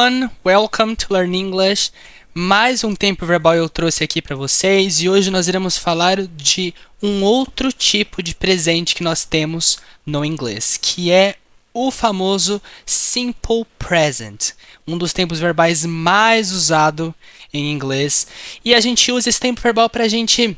everyone, welcome to Learn English. Mais um tempo verbal eu trouxe aqui para vocês e hoje nós iremos falar de um outro tipo de presente que nós temos no inglês, que é o famoso simple present, um dos tempos verbais mais usado em inglês. E a gente usa esse tempo verbal para a gente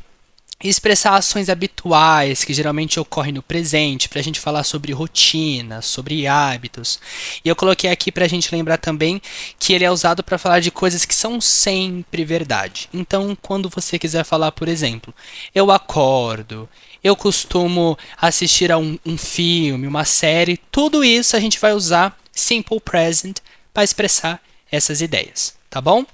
expressar ações habituais que geralmente ocorrem no presente, para a gente falar sobre rotina, sobre hábitos. E eu coloquei aqui para a gente lembrar também que ele é usado para falar de coisas que são sempre verdade. Então, quando você quiser falar, por exemplo, eu acordo, eu costumo assistir a um filme, uma série, tudo isso a gente vai usar simple present para expressar essas ideias, tá bom?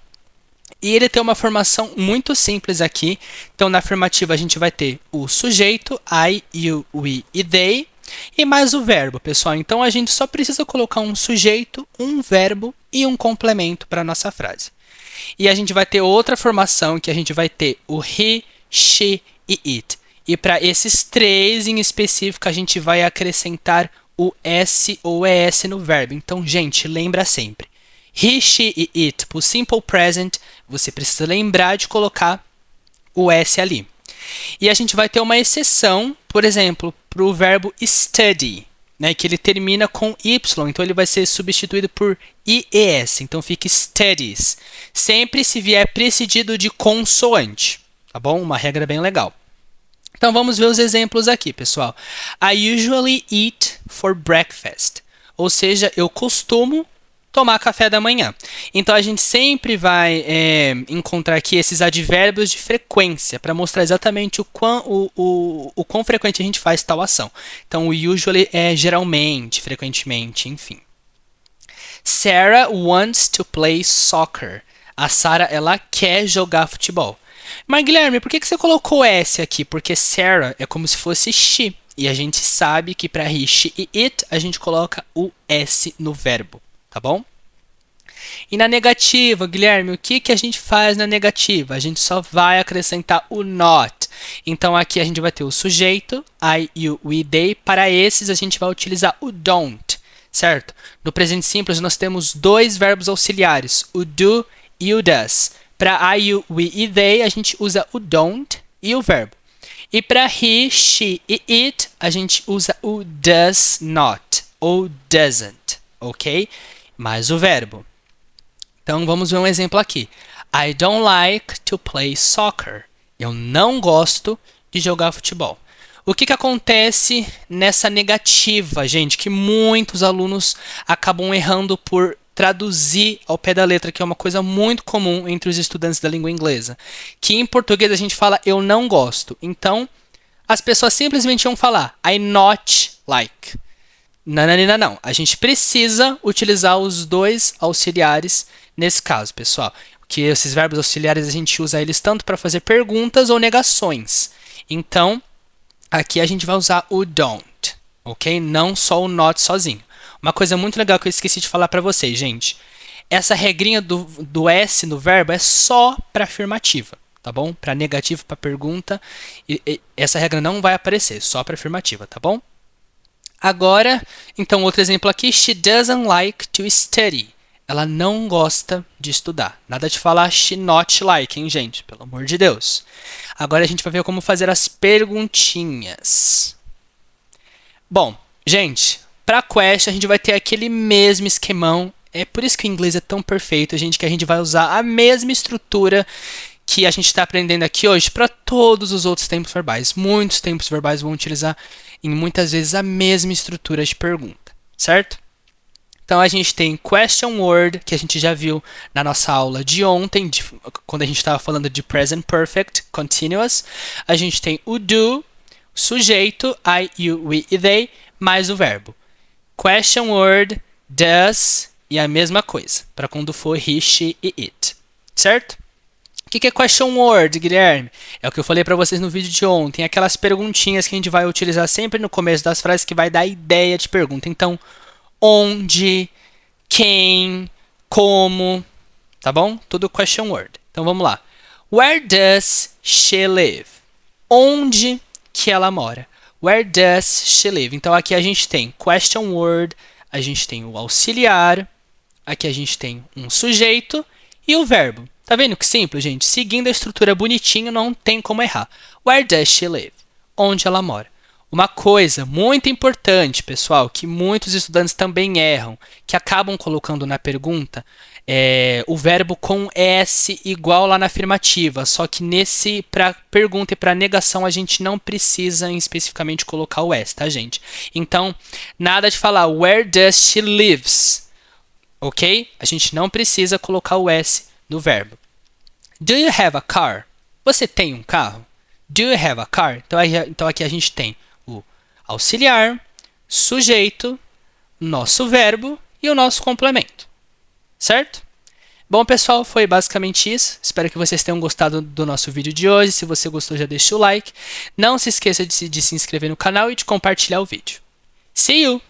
E ele tem uma formação muito simples aqui. Então, na afirmativa, a gente vai ter o sujeito, I, you, we e they, e mais o verbo, pessoal. Então, a gente só precisa colocar um sujeito, um verbo e um complemento para a nossa frase. E a gente vai ter outra formação, que a gente vai ter o he, she e it. E para esses três em específico, a gente vai acrescentar o s ou es no verbo. Então, gente, lembra sempre. He, she e it, para o simple present, você precisa lembrar de colocar o S ali. E a gente vai ter uma exceção, por exemplo, para o verbo study, né, que ele termina com Y, então ele vai ser substituído por IES, então fica studies. Sempre se vier precedido de consoante, tá bom? Uma regra bem legal. Então vamos ver os exemplos aqui, pessoal. I usually eat for breakfast, ou seja, eu costumo tomar café da manhã. Então, a gente sempre vai encontrar aqui esses advérbios de frequência para mostrar exatamente o quão frequente a gente faz tal ação. Então, o usually é geralmente, frequentemente, enfim. Sarah wants to play soccer. A Sarah, ela quer jogar futebol. Mas, Guilherme, por que você colocou S aqui? Porque Sarah é como se fosse she. E a gente sabe que para he, she e it, a gente coloca o S no verbo. Tá bom? E na negativa, Guilherme, o que a gente faz na negativa? A gente só vai acrescentar o not. Então, aqui a gente vai ter o sujeito, I, you, we, they. Para esses, a gente vai utilizar o don't, certo? No presente simples, nós temos dois verbos auxiliares, o do e o does. Para I, you, we e they, a gente usa o don't e o verbo. E para he, she e it, a gente usa o does not ou doesn't, ok? Mais o verbo. Então, vamos ver um exemplo aqui. I don't like to play soccer. Eu não gosto de jogar futebol. O que acontece nessa negativa, gente? Que muitos alunos acabam errando por traduzir ao pé da letra, que é uma coisa muito comum entre os estudantes da língua inglesa. Que em português a gente fala eu não gosto. Então, as pessoas simplesmente vão falar I not like. Não. A gente precisa utilizar os dois auxiliares nesse caso, pessoal. Porque esses verbos auxiliares a gente usa eles tanto para fazer perguntas ou negações. Então, aqui a gente vai usar o don't, ok? Não só o not sozinho. Uma coisa muito legal que eu esqueci de falar para vocês, gente. Essa regrinha do S no verbo é só para afirmativa, tá bom? Para negativa, para pergunta, essa regra não vai aparecer, só para afirmativa, tá bom? Agora, então, outro exemplo aqui. She doesn't like to study. Ela não gosta de estudar. Nada de falar she not like, hein, gente? Pelo amor de Deus. Agora a gente vai ver como fazer as perguntinhas. Bom, gente, para question a gente vai ter aquele mesmo esquemão. É por isso que o inglês é tão perfeito, gente, que a gente vai usar a mesma estrutura que a gente está aprendendo aqui hoje para todos os outros tempos verbais. Muitos tempos verbais vão utilizar em muitas vezes a mesma estrutura de pergunta, certo? Então, a gente tem question word, que a gente já viu na nossa aula de ontem, quando a gente estava falando de present perfect continuous. A gente tem o do, sujeito, I, you, we e they, mais o verbo. Question word, does e a mesma coisa, para quando for he, she e it, certo? O que é question word, Guilherme? É o que eu falei para vocês no vídeo de ontem. Aquelas perguntinhas que a gente vai utilizar sempre no começo das frases que vai dar ideia de pergunta. Então, onde, quem, como, tá bom? Tudo question word. Então, vamos lá. Where does she live? Onde que ela mora? Where does she live? Então, aqui a gente tem question word, a gente tem o auxiliar, aqui a gente tem um sujeito e o verbo. Tá vendo que simples, gente? Seguindo a estrutura bonitinho, não tem como errar. Where does she live? Onde ela mora. Uma coisa muito importante, pessoal, que muitos estudantes também erram, que acabam colocando na pergunta o verbo com S igual lá na afirmativa, só que para pergunta e para negação a gente não precisa especificamente colocar o S, tá, gente? Então, nada de falar where does she lives, ok? A gente não precisa colocar o S no verbo. Do you have a car? Você tem um carro? Do you have a car? Então aqui a gente tem o auxiliar, sujeito, nosso verbo e o nosso complemento. Certo? Bom, pessoal, foi basicamente isso. Espero que vocês tenham gostado do nosso vídeo de hoje. Se você gostou, já deixa o like. Não se esqueça de se inscrever no canal e de compartilhar o vídeo. See you!